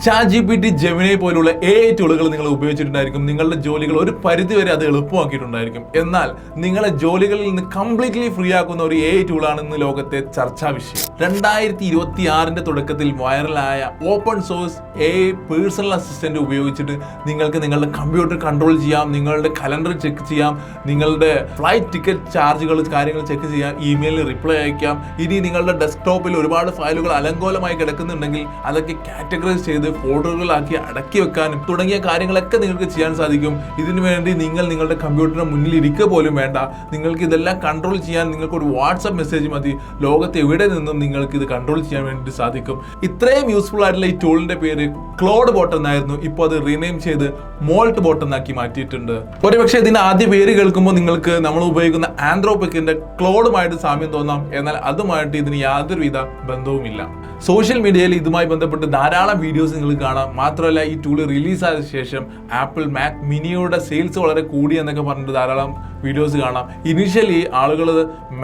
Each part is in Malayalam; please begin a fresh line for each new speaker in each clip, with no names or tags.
ChatGPT, Gemini പോലുള്ള AI ടൂളുകൾ നിങ്ങൾ ഉപയോഗിച്ചിട്ടുണ്ടായിരിക്കും. നിങ്ങളുടെ ജോലികൾ ഒരു പരിധിവരെ അത് എളുപ്പമാക്കിയിട്ടുണ്ടായിരിക്കും. എന്നാൽ നിങ്ങളെ ജോലികളിൽ നിന്ന് കംപ്ലീറ്റ്ലി ഫ്രീ ആക്കുന്ന ഒരു AI ടൂളാണ് ഇന്ന് ലോകത്തെ ചർച്ചാ വിഷയം. 2026 തുടക്കത്തിൽ വൈറലായ open source AI personal assistant ഉപയോഗിച്ചിട്ട് നിങ്ങൾക്ക് നിങ്ങളുടെ കമ്പ്യൂട്ടർ കൺട്രോൾ ചെയ്യാം, നിങ്ങളുടെ കലണ്ടർ ചെക്ക് ചെയ്യാം, നിങ്ങളുടെ ഫ്ലൈറ്റ് ടിക്കറ്റ് ചാർജുകൾ കാര്യങ്ങൾ ചെക്ക് ചെയ്യാം, ഇമെയിലിൽ റിപ്ലൈ അയക്കാം. ഇനി നിങ്ങളുടെ ഡെസ്ക്ടോപ്പിൽ ഒരുപാട് ഫയലുകൾ അലങ്കോലമായി കിടക്കുന്നുണ്ടെങ്കിൽ അതൊക്കെ കാറ്റഗറൈസ് ചെയ്ത് ഫോൾഡറുകളാക്കി അടക്കി വെക്കാനും തുടങ്ങിയ കാര്യങ്ങളൊക്കെ നിങ്ങൾക്ക് ചെയ്യാൻ സാധിക്കും. ഇതിനു വേണ്ടി നിങ്ങൾ നിങ്ങളുടെ കമ്പ്യൂട്ടറിന് മുന്നിൽ ഇരിക്കുക പോലും വേണ്ട. നിങ്ങൾക്ക് ഇതെല്ലാം കൺട്രോൾ ചെയ്യാൻ നിങ്ങൾക്ക് ഒരു വാട്സ്ആപ്പ് മെസ്സേജ് മതി. ലോകത്ത് എവിടെ നിന്നും നിങ്ങൾക്ക് ഇത് കൺട്രോൾ ചെയ്യാൻ വേണ്ടി സാധിക്കും. ഇത്രയും യൂസ്ഫുൾ ആയിട്ടുള്ള ഈ ടൂളിന്റെ പേര് ക്ലോഡ് ബോട്ട് എന്നായിരുന്നു. ഇപ്പോൾ അത് റീനെയിം ചെയ്ത് മോൾട്ട് ബോട്ട് എന്നാക്കി മാറ്റിയിട്ടുണ്ട്. ഒരുപക്ഷെ ഇതിന്റെ ആദ്യ പേര് കേൾക്കുമ്പോൾ നിങ്ങൾക്ക് നമ്മൾ ഉപയോഗിക്കുന്ന ആന്ത്രോപിക്കിന്റെ ക്ലോഡുമായിട്ട് സാമ്യം തോന്നാം. എന്നാൽ അതുമായിട്ട് ഇതിന് യാതൊരുവിധ ബന്ധവുമില്ല. സോഷ്യൽ മീഡിയയിൽ ഇതുമായി ബന്ധപ്പെട്ട് ധാരാളം വീഡിയോസ് നിങ്ങൾ കാണാം. മാത്രമല്ല ഈ ടൂൾ റിലീസായ ശേഷം ആപ്പിൾ മാക് മിനിയുടെ സെയിൽസ് വളരെ കൂടി എന്നൊക്കെ പറഞ്ഞിട്ട് ധാരാളം വീഡിയോസ് കാണാം. ഇനീഷ്യലി ആളുകൾ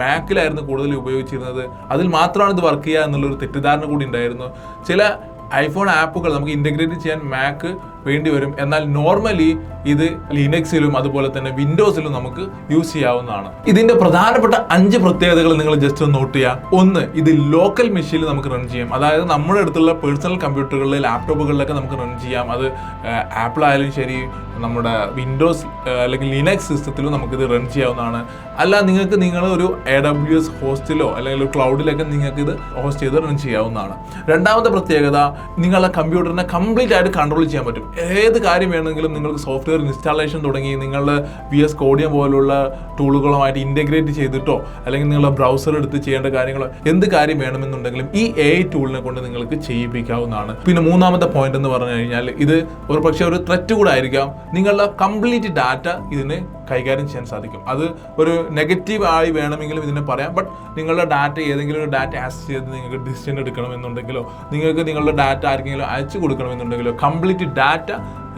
മാക്കിലായിരുന്നു കൂടുതൽ ഉപയോഗിച്ചിരുന്നത്. അതിൽ മാത്രമാണ് ഇത് വർക്ക് ചെയ്യുക എന്നുള്ളൊരു തെറ്റിദ്ധാരണ കൂടി ഉണ്ടായിരുന്നു. ചില ഐഫോൺ ആപ്പുകൾ നമുക്ക് ഇൻ്റഗ്രേറ്റ് ചെയ്യാൻ മാക്ക് വേണ്ടി വരും. എന്നാൽ നോർമലി ഇത് ലിനക്സിലും അതുപോലെ തന്നെ വിൻഡോസിലും നമുക്ക് യൂസ് ചെയ്യാവുന്നതാണ്. ഇതിന്റെ പ്രധാനപ്പെട്ട 5 പ്രത്യേകതകൾ നിങ്ങൾ ജസ്റ്റ് ഒന്ന് നോട്ട് ചെയ്യുക. ഒന്ന്, ഇത് ലോക്കൽ മെഷീനിൽ നമുക്ക് റൺ ചെയ്യാം. അതായത് നമ്മുടെ അടുത്തുള്ള പേഴ്സണൽ കമ്പ്യൂട്ടറുകളിൽ ലാപ്ടോപ്പുകളിലൊക്കെ നമുക്ക് റൺ ചെയ്യാം. അത് ആപ്പിൾ ആയാലും ശരി, നമ്മുടെ വിൻഡോസ് അല്ലെങ്കിൽ ലിനക്സ് സിസ്റ്റത്തിലും നമുക്കിത് റൺ ചെയ്യാവുന്നതാണ്. അല്ല നിങ്ങൾക്ക് ഒരു AWS ഹോസ്റ്റിലോ അല്ലെങ്കിൽ ഒരു ക്ലൗഡിലൊക്കെ നിങ്ങൾക്ക് ഇത് ഹോസ്റ്റ് ചെയ്ത് റൺ ചെയ്യാവുന്നതാണ്. രണ്ടാമത്തെ പ്രത്യേകത, നിങ്ങളുടെ കമ്പ്യൂട്ടറിനെ കംപ്ലീറ്റ് ആയിട്ട് കൺട്രോൾ ചെയ്യാൻ പറ്റും. ഏത് കാര്യം വേണമെങ്കിലും നിങ്ങൾക്ക് സോഫ്റ്റ്വെയർ ഇൻസ്റ്റാളേഷൻ തുടങ്ങി നിങ്ങളുടെ VS Code പോലുള്ള ടൂളുകളുമായിട്ട് ഇൻ്റഗ്രേറ്റ് ചെയ്തിട്ടോ അല്ലെങ്കിൽ നിങ്ങളുടെ ബ്രൗസർ എടുത്ത് ചെയ്യേണ്ട കാര്യങ്ങളോ എന്ത് കാര്യം വേണമെന്നുണ്ടെങ്കിലും ഈ AI ടൂളിനെ കൊണ്ട് നിങ്ങൾക്ക് ചെയ്യിപ്പിക്കാവുന്നതാണ്. പിന്നെ മൂന്നാമത്തെ പോയിന്റ് എന്ന് പറഞ്ഞു കഴിഞ്ഞാൽ ഇത് ഒരു പക്ഷേ ഒരു ത്രെറ്റ് കൂടെ ആയിരിക്കാം. നിങ്ങളുടെ കംപ്ലീറ്റ് ഡാറ്റ ഇതിന് കൈകാര്യം ചെയ്യാൻ സാധിക്കും. അത് ഒരു നെഗറ്റീവ് ആയി വേണമെങ്കിലും ഇതിനെ പറയാം. ബട്ട് നിങ്ങളുടെ ഡാറ്റ ഏതെങ്കിലും ഒരു ഡാറ്റ ആക്സസ് ചെയ്ത് നിങ്ങൾക്ക് ഡിസിഷൻ എടുക്കണമെന്നുണ്ടെങ്കിലോ നിങ്ങൾക്ക് നിങ്ങളുടെ ഡാറ്റ ആർക്കെങ്കിലും അയച്ചു കൊടുക്കണമെന്നുണ്ടെങ്കിലോ കംപ്ലീറ്റ് ഡാറ്റ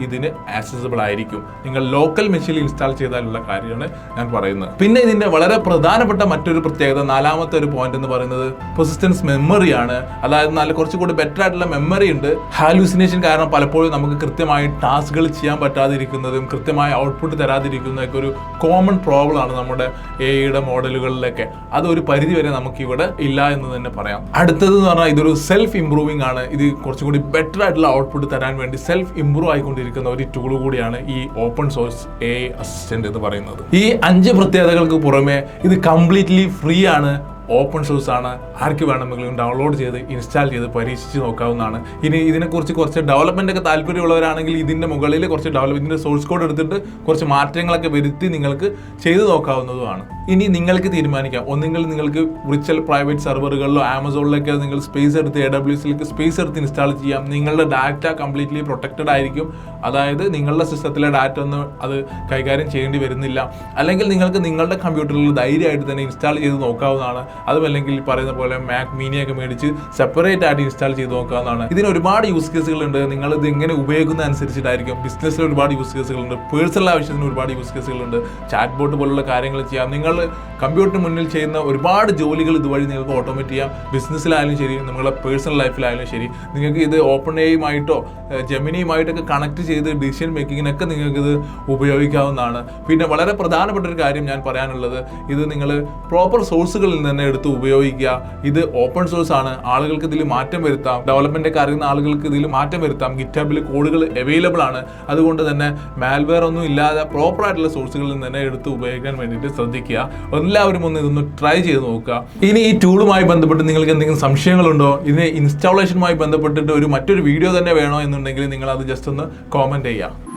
ഇതിന് ആക്സസിബിൾ ആയിരിക്കും. നിങ്ങൾ ലോക്കൽ മെഷീനിൽ ഇൻസ്റ്റാൾ ചെയ്താലുള്ള കാര്യമാണ് ഞാൻ പറയുന്നത്. പിന്നെ ഇതിന്റെ വളരെ പ്രധാനപ്പെട്ട മറ്റൊരു പ്രത്യേകത, നാലാമത്തെ ഒരു പോയിന്റ് എന്ന് പറയുന്നത് പെർസിസ്റ്റൻസ് മെമ്മറിയാണ്. അതായത് കുറച്ചുകൂടി ബെറ്റർ ആയിട്ടുള്ള മെമ്മറി ഉണ്ട്. ഹാലൂസിനേഷൻ കാരണം പലപ്പോഴും നമുക്ക് കൃത്യമായി ടാസ്കുകൾ ചെയ്യാൻ പറ്റാതിരിക്കുന്നതും കൃത്യമായ ഔട്ട്പുട്ട് തരാതിരിക്കുന്നതൊക്കെ ഒരു കോമൺ പ്രോബ്ലം ആണ് നമ്മുടെ AI മോഡലുകളിലൊക്കെ. അത് ഒരു പരിധി വരെ നമുക്ക് ഇവിടെ ഇല്ല എന്ന് തന്നെ പറയാം. അടുത്തത് എന്ന് പറഞ്ഞാൽ ഇതൊരു സെൽഫ് ഇംപ്രൂവിംഗ് ആണ്. ഇത് കുറച്ചുകൂടി ബെറ്റർ ആയിട്ടുള്ള ഔട്ട്പുട്ട് തരാൻ വേണ്ടി സെൽഫ് ഇംപ്രൂവ് ആയിക്കൊണ്ടിരിക്കുന്ന ഒരു ടൂൾ കൂടിയാണ് ഈ ഓപ്പൺ സോഴ്സ് AI അസിസ്റ്റന്റ് എന്ന് പറയുന്നത്. ഈ 5 പ്രത്യേകതകൾക്ക് പുറമെ ഇത് കംപ്ലീറ്റ്ലി ഫ്രീ ആണ്, ഓപ്പൺ സോഴ്സ് ആണ്. ആർക്ക് വേണമെങ്കിലും ഡൗൺലോഡ് ചെയ്ത് ഇൻസ്റ്റാൾ ചെയ്ത് പരീക്ഷിച്ച് നോക്കാവുന്നതാണ്. ഇനി ഇതിനെക്കുറിച്ച് കുറച്ച് ഡെവലപ്മെന്റ് ഒക്കെ താല്പര്യമുള്ളവരാണെങ്കിൽ ഇതിന്റെ മുകളിൽ കുറച്ച് ഇതിന്റെ സോഴ്സ് കോഡ് എടുത്തിട്ട് കുറച്ച് മാറ്റങ്ങളൊക്കെ വരുത്തി നിങ്ങൾക്ക് ചെയ്തു നോക്കാവുന്നതുമാണ്. ഇനി നിങ്ങൾക്ക് തീരുമാനിക്കാം, ഒന്നുകിൽ നിങ്ങൾക്ക് വിർച്വൽ പ്രൈവറ്റ് സെർവറുകളിലോ ആമസോണിലൊക്കെ നിങ്ങൾ സ്പേസ് എടുത്ത് AWSലേക്ക് സ്പേസ് എടുത്ത് ഇൻസ്റ്റാൾ ചെയ്യാം. നിങ്ങളുടെ ഡാറ്റ കംപ്ലീറ്റ്ലി പ്രൊട്ടക്റ്റഡ് ആയിരിക്കും. അതായത് നിങ്ങളുടെ സിസ്റ്റത്തിലെ ഡാറ്റ ഒന്നും അത് കൈകാര്യം ചെയ്യേണ്ടി വരുന്നില്ല. അല്ലെങ്കിൽ നിങ്ങൾക്ക് നിങ്ങളുടെ കമ്പ്യൂട്ടറിൽ ധൈര്യമായിട്ട് തന്നെ ഇൻസ്റ്റാൾ ചെയ്ത് നോക്കാവുന്നതാണ്. അതുമല്ലെങ്കിൽ പറയുന്ന പോലെ മാക് മിനിയൊക്കെ മേടിച്ച് സെപ്പറേറ്റ് ആയിട്ട് ഇൻസ്റ്റാൾ ചെയ്ത് നോക്കാവുന്നതാണ്. ഇതിന് ഒരുപാട് യൂസ് കേസുകളുണ്ട്. നിങ്ങൾ ഇത് എങ്ങനെ ഉപയോഗിക്കുന്ന അനുസരിച്ചിട്ടായിരിക്കും. ബിസിനസ്സിൽ ഒരുപാട് യൂസ് കേസുകളുണ്ട്, പേഴ്സണൽ ആവശ്യത്തിന് ഒരുപാട് യൂസ് കേസുകളുണ്ട്. ചാറ്റ് ബോട്ട് പോലുള്ള കാര്യങ്ങൾ ചെയ്യാം. നിങ്ങൾ കമ്പ്യൂട്ടറിന് മുന്നിൽ ചെയ്യുന്ന ഒരുപാട് ജോലികൾ ഇതുവഴി നിങ്ങൾക്ക് ഓട്ടോമേറ്റ് ചെയ്യാം. ബിസിനസ്സിലായാലും ശരി, നിങ്ങളുടെ പേഴ്സണൽ ലൈഫിലായാലും ശരി, നിങ്ങൾക്ക് ഇത് ഓപ്പൺ AIയുമായിട്ടോ ജെമിനിയുമായിട്ടൊക്കെ കണക്ട് ചെയ്ത് ഡിസിഷൻ മേക്കിങ്ങിനൊക്കെ നിങ്ങൾക്കിത് ഉപയോഗിക്കാവുന്നതാണ്. പിന്നെ വളരെ പ്രധാനപ്പെട്ട ഒരു കാര്യം ഞാൻ പറയാനുള്ളത്, ഇത് നിങ്ങൾ പ്രോപ്പർ സോഴ്സുകളിൽ നിന്ന് എടുത്ത് ഉപയോഗിക്കുക. ഇത് ഓപ്പൺ സോഴ്സ് ആണ്. ആളുകൾക്ക് ഇതിൽ മാറ്റം വരുത്താം. ഡെവലപ്മെന്റ് ഒക്കെ അറിയുന്ന ആളുകൾക്ക് ഇതിൽ മാറ്റം വരുത്താം. ഗിറ്റ്ഹബിൽ കോഡുകൾ അവൈലബിൾ ആണ്. അതുകൊണ്ട് തന്നെ മാൽവെയർ ഒന്നും ഇല്ലാതെ പ്രോപ്പർ ആയിട്ടുള്ള സോഴ്സുകളിൽ നിന്ന് തന്നെ എടുത്ത് ഉപയോഗിക്കാൻ വേണ്ടിയിട്ട് ശ്രദ്ധിക്കുക. എല്ലാവരും ഇതൊന്ന് ട്രൈ ചെയ്ത് നോക്കുക. ഇനി ഈ ടൂളുമായി ബന്ധപ്പെട്ട് നിങ്ങൾക്ക് എന്തെങ്കിലും സംശയങ്ങളുണ്ടോ, ഇതിന് ഇൻസ്റ്റാളേഷനുമായി ബന്ധപ്പെട്ടിട്ട് മറ്റൊരു വീഡിയോ തന്നെ വേണോ എന്നുണ്ടെങ്കിൽ നിങ്ങൾ അത് ജസ്റ്റ് ഒന്ന് കോമെന്റ് ചെയ്യുക.